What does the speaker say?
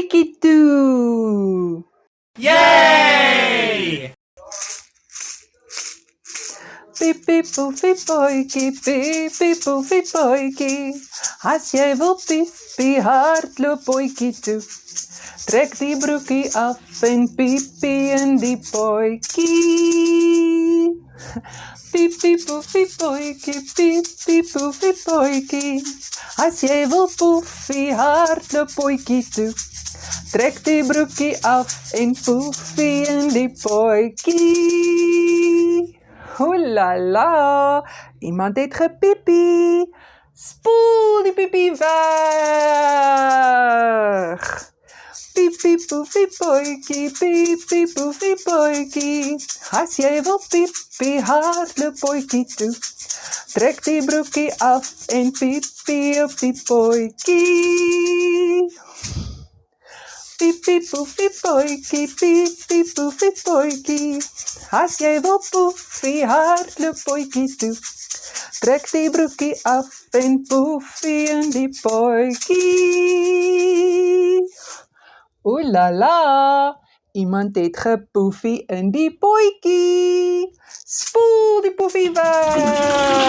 boykie toe. Yay! Piepie poefie boykie, piepie poefie boykie. As jy wil piepie, hardloop boykie toe. Trek die broekie af en piepie in die boykie. Piepie poefie boykie, piepie poefie boykie. As jy wil poefie, hardloop boykie toe. Trek die broekie af en poefie in die boykie. Hoelala, iemand het gepiepie. Spoel die piepie weg. Piepie poefie boykie, piepie poefie boykie. As jy wil piepie, hardloop boykie toe. Trek die broekie af en piepie op die boykie. Piepie poefie boykie, piepie poefie boykie. As jy wil poefie, hardloop boykie toe. Trek die broekie af en poefie in die boykie. Oelala, iemand het gepoefie in die boykie. Spoel die poefie weg.